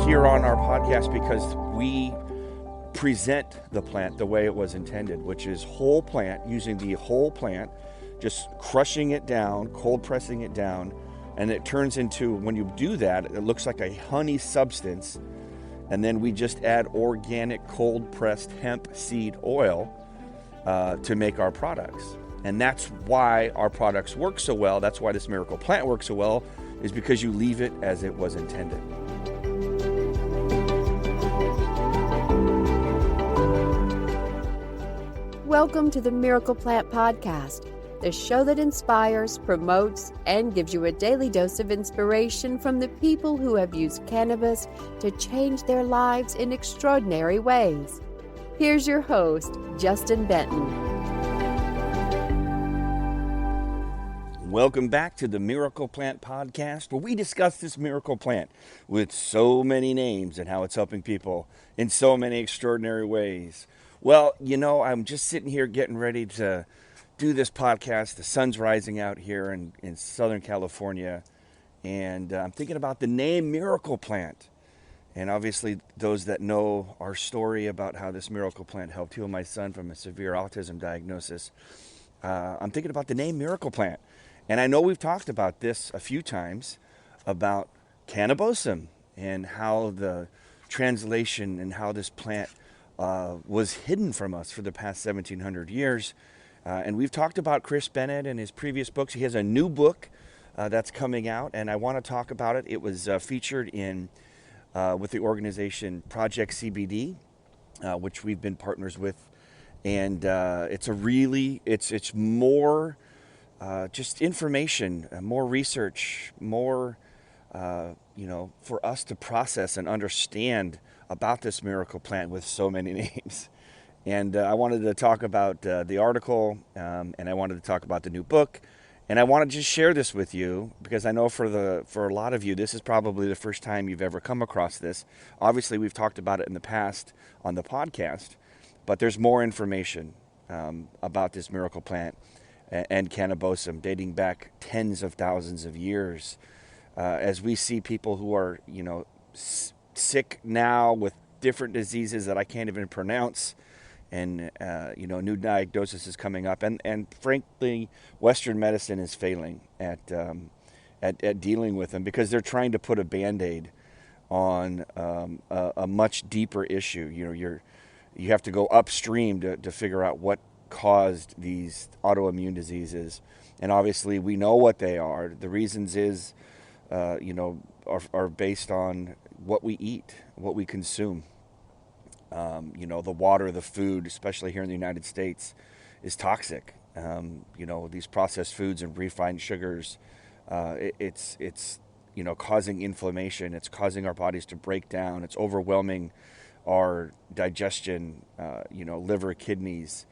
here on our podcast because we present the plant the way it was intended, which is whole plant, using the whole plant, just crushing it down, cold pressing it down, and it turns into, when you do that, it looks like a honey substance, and then we just add organic cold pressed hemp seed oil to make our products. And that's why our products work so well. That's why this miracle plant works so well, is because you leave it as it was intended. Welcome to the Miracle Plant Podcast, the show that inspires, promotes, and gives you a daily dose of inspiration from the people who have used cannabis to change their lives in extraordinary ways. Here's your host, Justin Benton. Welcome back to the Miracle Plant Podcast, where we discuss this miracle plant with so many names and how it's helping people in so many extraordinary ways. Well, you know, I'm just sitting here getting ready to do this podcast. The sun's rising out here in Southern California, and I'm thinking about the name Miracle Plant. And obviously, those that know our story about how this miracle plant helped heal my son from a severe autism diagnosis, I'm thinking about the name Miracle Plant. And I know we've talked about this a few times, about cannabism and how the translation and how this plant was hidden from us for the past 1,700 years. And we've talked about Chris Bennett and his previous books. He has a new book that's coming out, and I want to talk about it. It was featured in with the organization Project CBD, which we've been partners with. And it's more just information, more research, more, for us to process and understand about this miracle plant with so many names. And I wanted to talk about the article, and I wanted to talk about the new book, and I want to just share this with you because I know for a lot of you, this is probably the first time you've ever come across this. Obviously, we've talked about it in the past on the podcast, but there's more information about this miracle plant and cannabism dating back tens of thousands of years. As we see people who are, sick now with different diseases that I can't even pronounce, and new diagnosis is coming up, and frankly, Western medicine is failing at dealing with them because they're trying to put a Band-Aid on a much deeper issue. You have to go upstream to figure out what caused these autoimmune diseases, and obviously we know what they are. The reasons are based on what we eat, what we consume. The water, the food, especially here in the United States, is toxic. These processed foods and refined sugars, it's causing inflammation. It's causing our bodies to break down. It's overwhelming our digestion, liver, kidneys,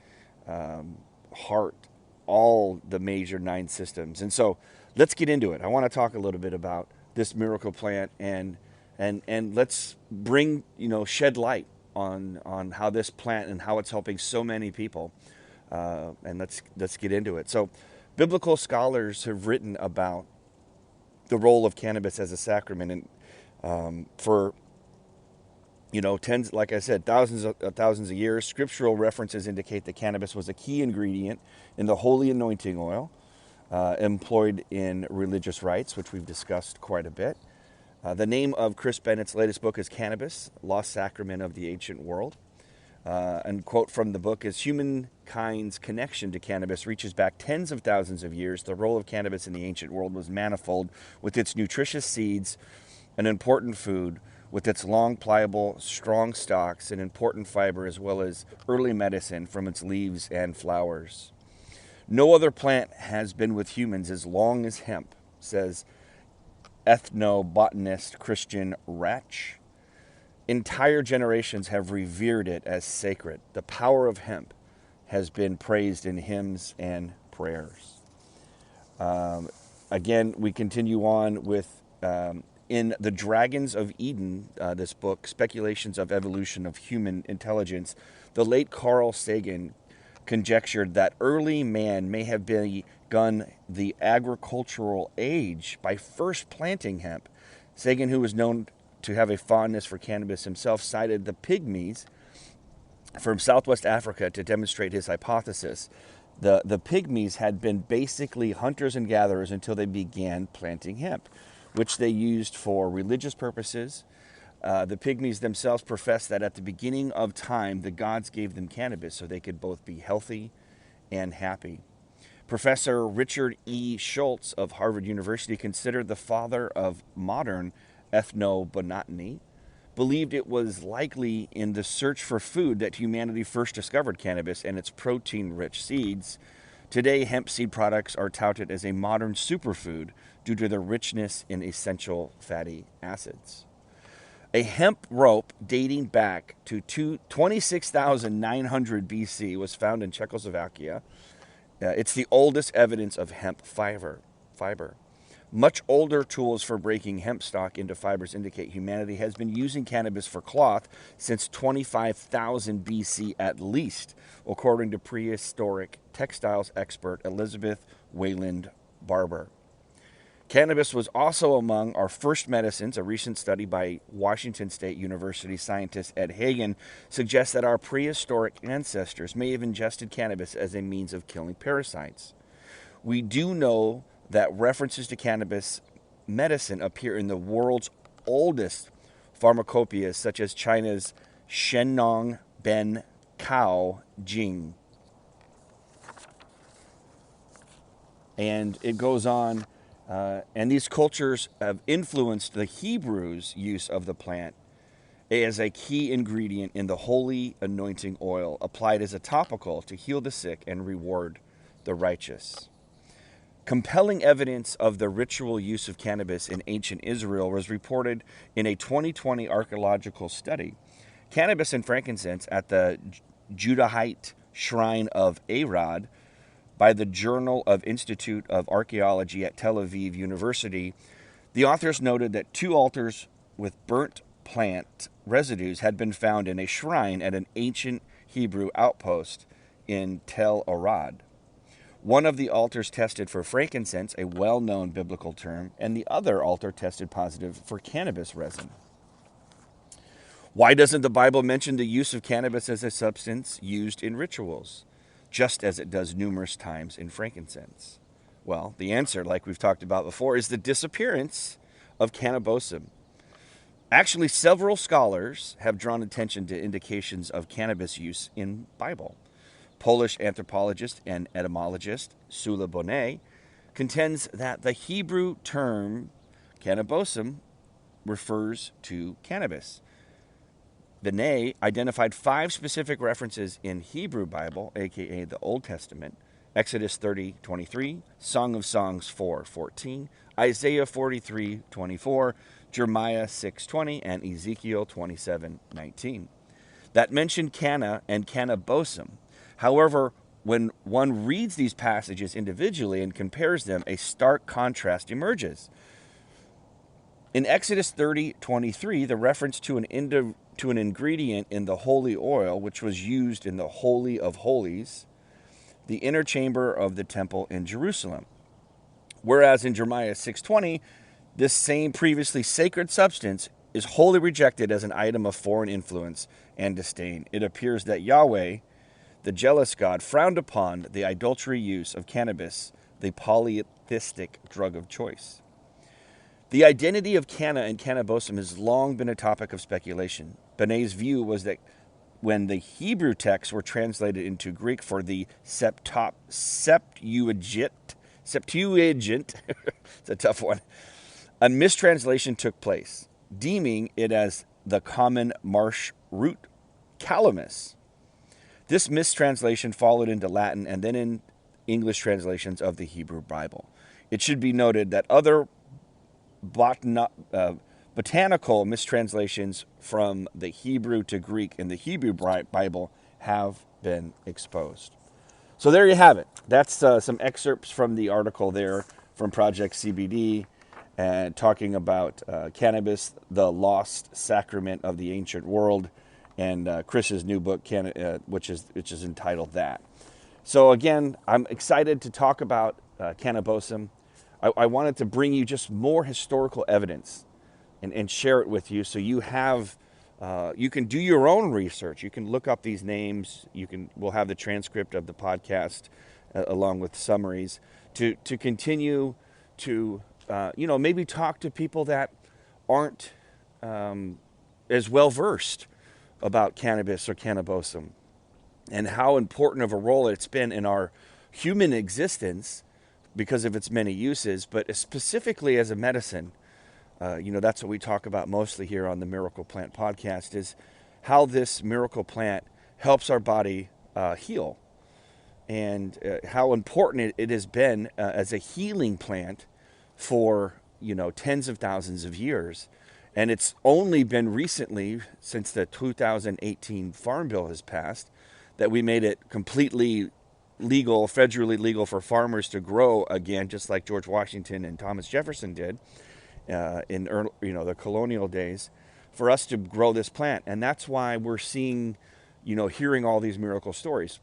heart, all the major 9 systems. And so let's get into it. I want to talk a little bit about this miracle plant and let's bring, shed light on how this plant and how it's helping so many people. And let's get into it. So biblical scholars have written about the role of cannabis as a sacrament, and for tens, like I said, thousands of years. Scriptural references indicate that cannabis was a key ingredient in the holy anointing oil employed in religious rites, which we've discussed quite a bit. The name of Chris Bennett's latest book is Cannabis-Lost-Sacrament of the Ancient World. And quote from the book is, humankind's connection to cannabis reaches back tens of thousands of years. The role of cannabis in the ancient world was manifold, with its nutritious seeds, an important food, with its long, pliable, strong stalks, an important fiber, as well as early medicine from its leaves and flowers. No other plant has been with humans as long as hemp, says ethnobotanist Christian Ratch. Entire generations have revered it as sacred. The power of hemp has been praised in hymns and prayers. Again, we continue on with in The Dragons of Eden, this book, Speculations of Evolution of Human Intelligence. The late Carl Sagan conjectured that early man may have begun the agricultural age by first planting hemp. Sagan, who was known to have a fondness for cannabis himself, cited the pygmies from Southwest Africa to demonstrate his hypothesis. The pygmies had been basically hunters and gatherers until they began planting hemp, which they used for religious purposes. The pygmies themselves professed that at the beginning of time, the gods gave them cannabis so they could both be healthy and happy. Professor Richard E. Schultz of Harvard University, considered the father of modern ethnobotany, believed it was likely in the search for food that humanity first discovered cannabis and its protein-rich seeds. Today, hemp seed products are touted as a modern superfood due to their richness in essential fatty acids. A hemp rope dating back to 26,900 BC was found in Czechoslovakia. It's the oldest evidence of hemp fiber. Much older tools for breaking hemp stalk into fibers indicate humanity has been using cannabis for cloth since 25,000 BC at least, according to prehistoric textiles expert Elizabeth Wayland Barber. Cannabis was also among our first medicines. A recent study by Washington State University scientist Ed Hagen suggests that our prehistoric ancestors may have ingested cannabis as a means of killing parasites. We do know that references to cannabis medicine appear in the world's oldest pharmacopoeias, such as China's Shennong Ben Cao Jing. And it goes on. And these cultures have influenced the Hebrews' use of the plant as a key ingredient in the holy anointing oil, applied as a topical to heal the sick and reward the righteous. Compelling evidence of the ritual use of cannabis in ancient Israel was reported in a 2020 archaeological study. Cannabis and frankincense at the Judahite shrine of Arad by the Journal of Institute of Archaeology at Tel Aviv University, the authors noted that 2 altars with burnt plant residues had been found in a shrine at an ancient Hebrew outpost in Tel Arad. One of the altars tested for frankincense, a well-known biblical term, and the other altar tested positive for cannabis resin. Why doesn't the Bible mention the use of cannabis as a substance used in rituals, just as it does numerous times in frankincense? Well, the answer, like we've talked about before, is the disappearance of cannabosum. Actually, several scholars have drawn attention to indications of cannabis use in Bible. Polish anthropologist and etymologist Sula Bonet contends that the Hebrew term cannabosum refers to cannabis. Bonet identified 5 specific references in Hebrew Bible, aka the Old Testament: Exodus 30:23, Song of Songs 4:14, Isaiah 43:24, Jeremiah 6:20, and Ezekiel 27:19, that mentioned canna and cannabosum. However, when one reads these passages individually and compares them, a stark contrast emerges. In Exodus 30:23, the reference to an ingredient in the holy oil, which was used in the Holy of Holies, the inner chamber of the temple in Jerusalem. Whereas in Jeremiah 6:20, this same previously sacred substance is wholly rejected as an item of foreign influence and disdain. It appears that Yahweh, the jealous God, frowned upon the adultery use of cannabis, the polytheistic drug of choice. The identity of canna and cannabosum has long been a topic of speculation. Benet's view was that when the Hebrew texts were translated into Greek for the Septuagint, it's a tough one, a mistranslation took place, deeming it as the common marsh root calamus. This mistranslation followed into Latin and then in English translations of the Hebrew Bible. It should be noted that other botanical mistranslations from the Hebrew to Greek in the Hebrew Bible have been exposed. So there you have it. That's some excerpts from the article there from Project CBD, and talking about cannabis, the lost sacrament of the ancient world, and Chris's new book, which is entitled that. So again, I'm excited to talk about cannabosum. I wanted to bring you just more historical evidence and share it with you, so you have you can do your own research. You can look up these names. We'll have the transcript of the podcast along with summaries to continue to maybe talk to people that aren't as well versed about cannabis or cannabosum, and how important of a role it's been in our human existence because of its many uses, but specifically as a medicine. That's what we talk about mostly here on the Miracle Plant podcast, is how this miracle plant helps our body heal, and how important it has been as a healing plant for tens of thousands of years. And it's only been recently, since the 2018 Farm Bill has passed, that we made it completely legal, federally legal, for farmers to grow again, just like George Washington and Thomas Jefferson did in the colonial days, for us to grow this plant. And that's why we're seeing, hearing all these miracle stories.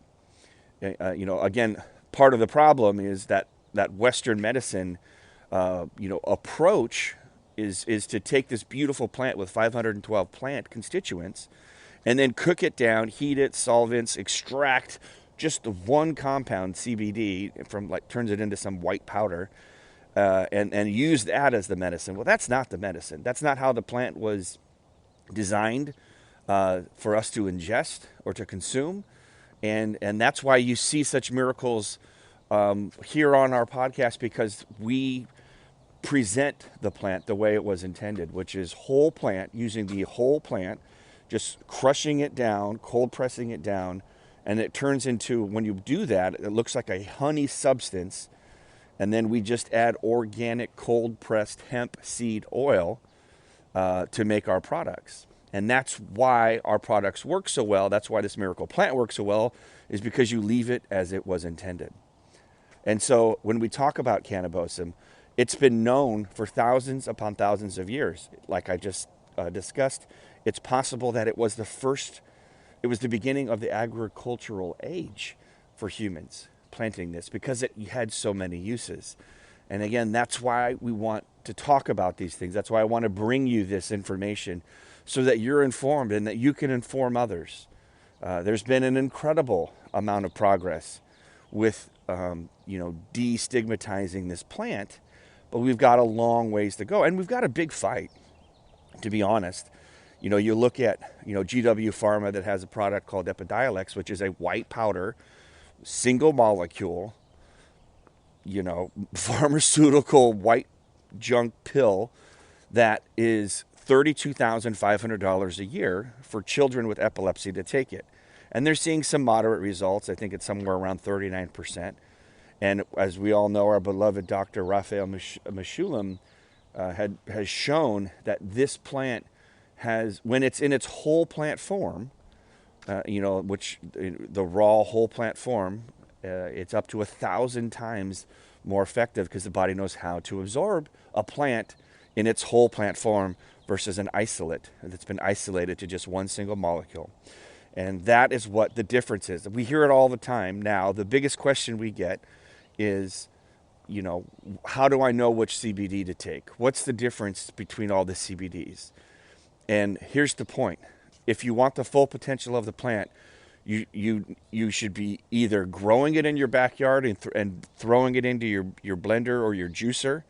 Again, part of the problem is that Western medicine, approach is to take this beautiful plant with 512 plant constituents and then cook it down, heat it, solvents, extract just the one compound, CBD, turns it into some white powder, and use that as the medicine. Well, that's not the medicine. That's not how the plant was designed for us to ingest or to consume. And that's why you see such miracles here on our podcast, because we present the plant the way it was intended, which is whole plant, using the whole plant, just crushing it down, cold pressing it down, and it turns into, when you do that, it looks like a honey substance. And then we just add organic cold pressed hemp seed oil to make our products. And that's why our products work so well. That's why this miracle plant works so well, is because you leave it as it was intended. And so when we talk about cannabosum, it's been known for thousands upon thousands of years. Like I just discussed, it's possible that it was the beginning of the agricultural age for humans, planting this, because it had so many uses. And again, that's why we want to talk about these things. That's why I want to bring you this information, so that you're informed and that you can inform others. There's been an incredible amount of progress with destigmatizing this plant, but we've got a long ways to go, and we've got a big fight, to be honest. You look at GW Pharma, that has a product called Epidiolex, which is a white powder, single molecule, pharmaceutical white junk pill that is $32,500 a year for children with epilepsy to take it. And they're seeing some moderate results. I think it's somewhere around 39%. And as we all know, our beloved Dr. Raphael Mechoulam has shown that this plant has, when it's in its whole plant form, which the raw whole plant form, it's up to 1,000 times more effective, because the body knows how to absorb a plant in its whole plant form versus an isolate that's been isolated to just one single molecule. And that is what the difference is. We hear it all the time now. The biggest question we get is, how do I know which CBD to take? What's the difference between all the CBDs? And here's the point. If you want the full potential of the plant, you should be either growing it in your backyard and throwing it into your blender or your juicer,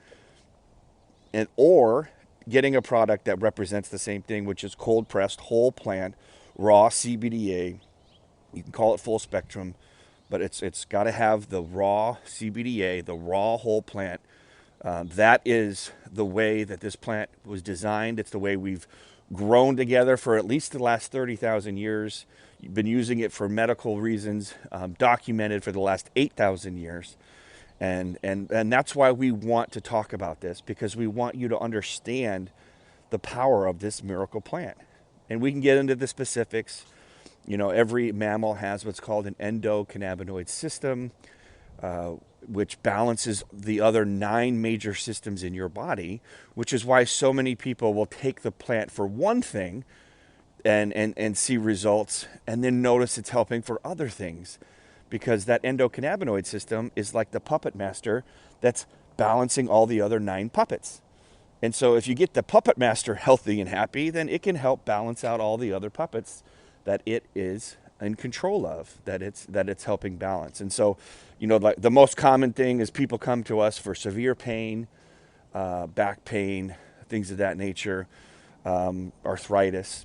or getting a product that represents the same thing, which is cold pressed whole plant raw CBDA. You can call it full spectrum, but it's got to have the raw CBDA, the raw whole plant. That is the way that this plant was designed. It's the way we've grown together for at least the last 30,000 years. You've been using it for medical reasons, documented for the last 8,000 years. And that's why we want to talk about this, because we want you to understand the power of this miracle plant. And we can get into the specifics. Every mammal has what's called an endocannabinoid system, which balances the other 9 major systems in your body, which is why so many people will take the plant for one thing and see results, and then notice it's helping for other things, because that endocannabinoid system is like the puppet master that's balancing all the other 9 puppets. And so if you get the puppet master healthy and happy, then it can help balance out all the other puppets that it is in control of, that it's helping balance. And so, like the most common thing is people come to us for severe pain, back pain, things of that nature, arthritis,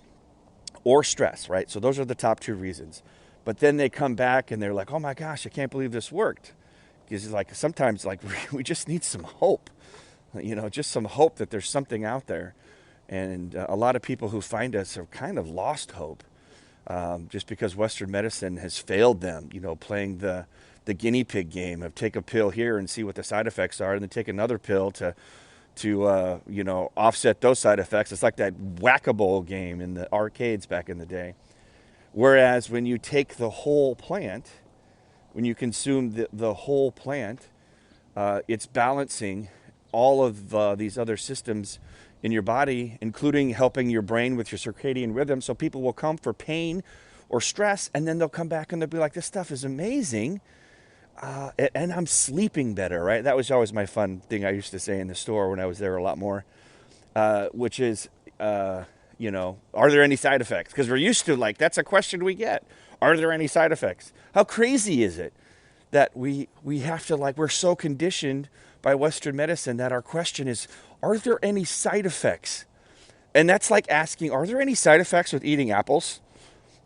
or stress, right? So those are the top two reasons. But then they come back and they're like, oh my gosh, I can't believe this worked. Because like sometimes like we just need some hope, just some hope that there's something out there. And a lot of people who find us have kind of lost hope, just because Western medicine has failed them, playing the guinea pig game of take a pill here and see what the side effects are, and then take another pill to offset those side effects. It's like that whack-a-mole game in the arcades back in the day. Whereas when you take the whole plant, when you consume the whole plant, it's balancing all of these other systems in your body, including helping your brain with your circadian rhythm. So people will come for pain or stress, and then they'll come back and they'll be like, this stuff is amazing. And I'm sleeping better, right? That was always my fun thing I used to say in the store when I was there a lot more, which is, are there any side effects? Because we're used to, like, that's a question we get. Are there any side effects? How crazy is it that we have to, like, we're so conditioned by Western medicine that our question is, are there any side effects? And that's like asking, are there any side effects with eating apples?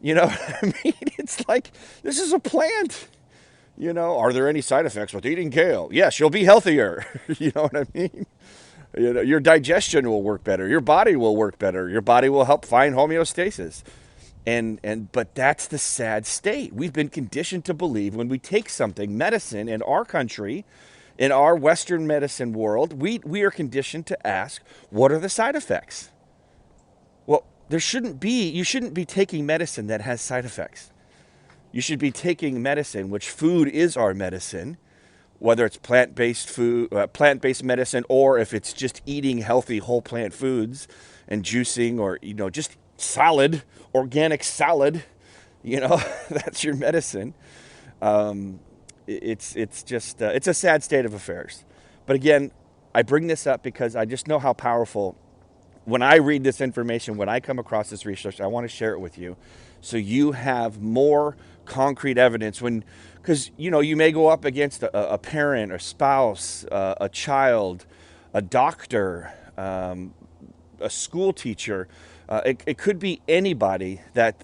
You know what I mean? It's like, this is a plant. Are there any side effects with eating kale? Yes, you'll be healthier. You know what I mean? Your digestion will work better. Your body will work better. Your body will help find homeostasis. But that's the sad state. We've been conditioned to believe when we take something, medicine in our country, in our Western medicine world, we are conditioned to ask, what are the side effects? Well, you shouldn't be taking medicine that has side effects. You should be taking medicine, which food is our medicine, whether it's plant-based food, plant-based medicine, or if it's just eating healthy whole plant foods and juicing, or just salad, organic salad, that's your medicine. It's just it's a sad state of affairs. But again, I bring this up because I just know how powerful. When I read this information, when I come across this research, I want to share it with you, so you have more concrete evidence. Because you may go up against a parent, a spouse, a child, a doctor, a school teacher. It could be anybody that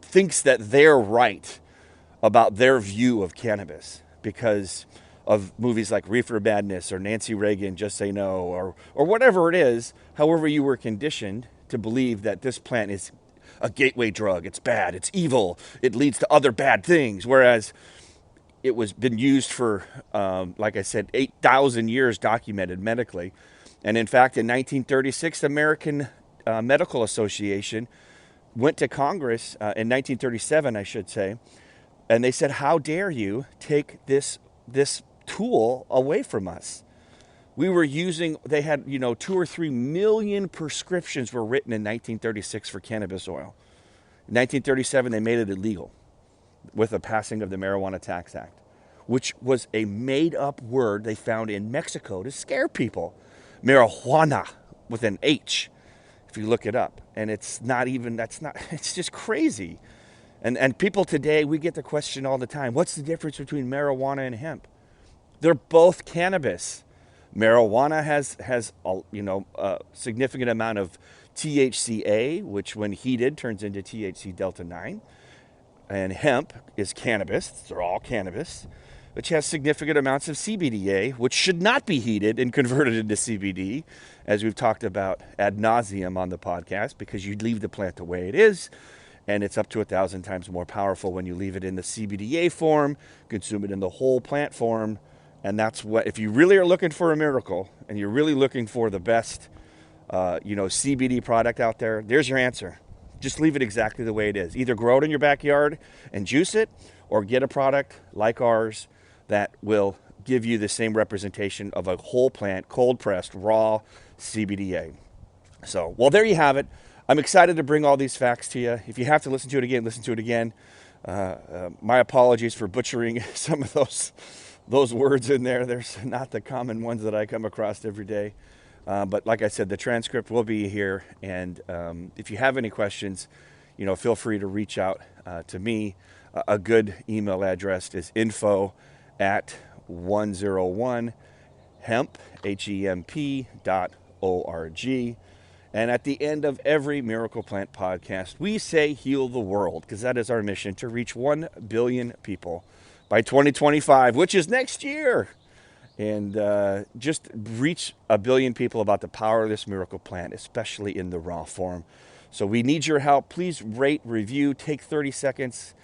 thinks that they're right about their view of cannabis because of movies like Reefer Madness or Nancy Reagan, Just Say No, or whatever it is. However you were conditioned to believe that this plant is a gateway drug, it's bad, it's evil, it leads to other bad things, whereas it was been used for, like I said, 8,000 years documented medically. And in fact, in 1936, the American Medical Association went to Congress, in 1937, I should say, and they said, how dare you take this tool away from us? We were they had, 2 or 3 million prescriptions were written in 1936 for cannabis oil. In 1937, they made it illegal with the passing of the Marijuana Tax Act, which was a made-up word they found in Mexico to scare people. Marijuana with an H, if you look it up. And it's just crazy. And people today, we get the question all the time, what's the difference between marijuana and hemp? They're both cannabis. Marijuana has a significant amount of THCA, which when heated turns into THC delta 9. And hemp is cannabis. They're all cannabis, which has significant amounts of CBDA, which should not be heated and converted into CBD, as we've talked about ad nauseum on the podcast, because you leave the plant the way it is, and it's up to 1,000 times more powerful when you leave it in the CBDA form, consume it in the whole plant form. And that's what, if you really are looking for a miracle and you're really looking for the best, CBD product out there, there's your answer. Just leave it exactly the way it is. Either grow it in your backyard and juice it, or get a product like ours that will give you the same representation of a whole plant, cold pressed, raw CBDA. So, well, there you have it. I'm excited to bring all these facts to you. If you have to listen to it again, listen to it again. My apologies for butchering some of those words in there. There's not the common ones that I come across every day. But like I said, the transcript will be here. And if you have any questions, feel free to reach out to me. A good email address is info@101hemp, HEMP.org. And at the end of every Miracle Plant podcast, we say heal the world, because that is our mission, to reach 1 billion people by 2025, which is next year. And just reach 1 billion people about the power of this miracle plant, especially in the raw form. So we need your help. Please rate, review, take 30 seconds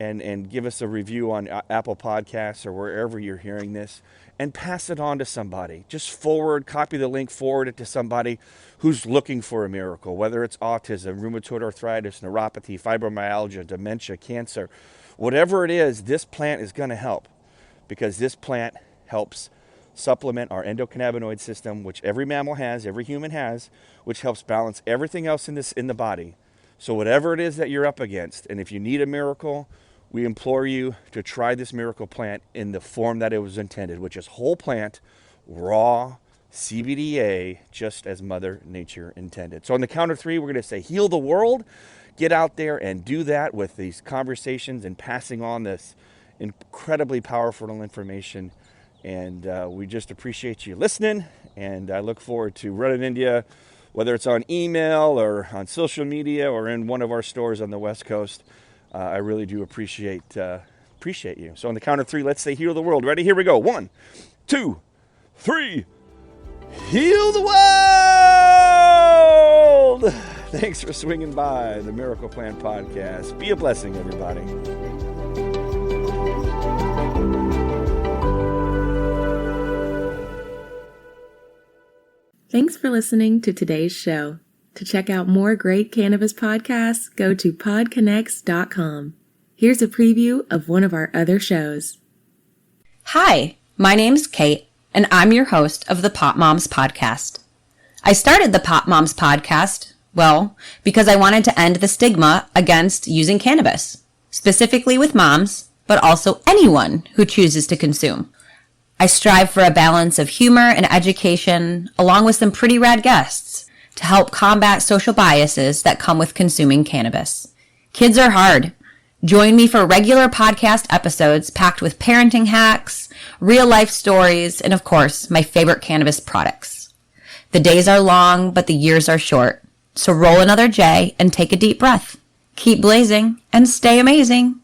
and give us a review on Apple Podcasts or wherever you're hearing this, and pass it on to somebody. Just copy the link, forward it to somebody who's looking for a miracle, whether it's autism, rheumatoid arthritis, neuropathy, fibromyalgia, dementia, cancer, whatever it is. This plant is going to help, because this plant helps supplement our endocannabinoid system, which every mammal has, every human has, which helps balance everything else in the body. So whatever it is that you're up against, and if you need a miracle, we implore you to try this miracle plant in the form that it was intended, which is whole plant, raw, CBDA, just as Mother Nature intended. So on the count of 3, we're going to say heal the world. Get out there and do that with these conversations and passing on this incredibly powerful information. And we just appreciate you listening, and I look forward to running into you, whether it's on email or on social media or in one of our stores on the West Coast. I really do appreciate you. So on the count of 3, let's say heal the world. Ready? Here we go. 1, 2, 3. Heal the world! Thanks for swinging by the Miracle Plant Podcast. Be a blessing, everybody. Thanks for listening to today's show. To check out more great cannabis podcasts, go to podconnects.com. Here's a preview of one of our other shows. Hi, my name's Kate, and I'm your host of the Pop Moms Podcast. I started the Pop Moms Podcast, because I wanted to end the stigma against using cannabis, specifically with moms, but also anyone who chooses to consume. I strive for a balance of humor and education, along with some pretty rad guests, to help combat social biases that come with consuming cannabis. Kids are hard. Join me for regular podcast episodes packed with parenting hacks, real-life stories, and of course, my favorite cannabis products. The days are long, but the years are short. So roll another J and take a deep breath. Keep blazing and stay amazing.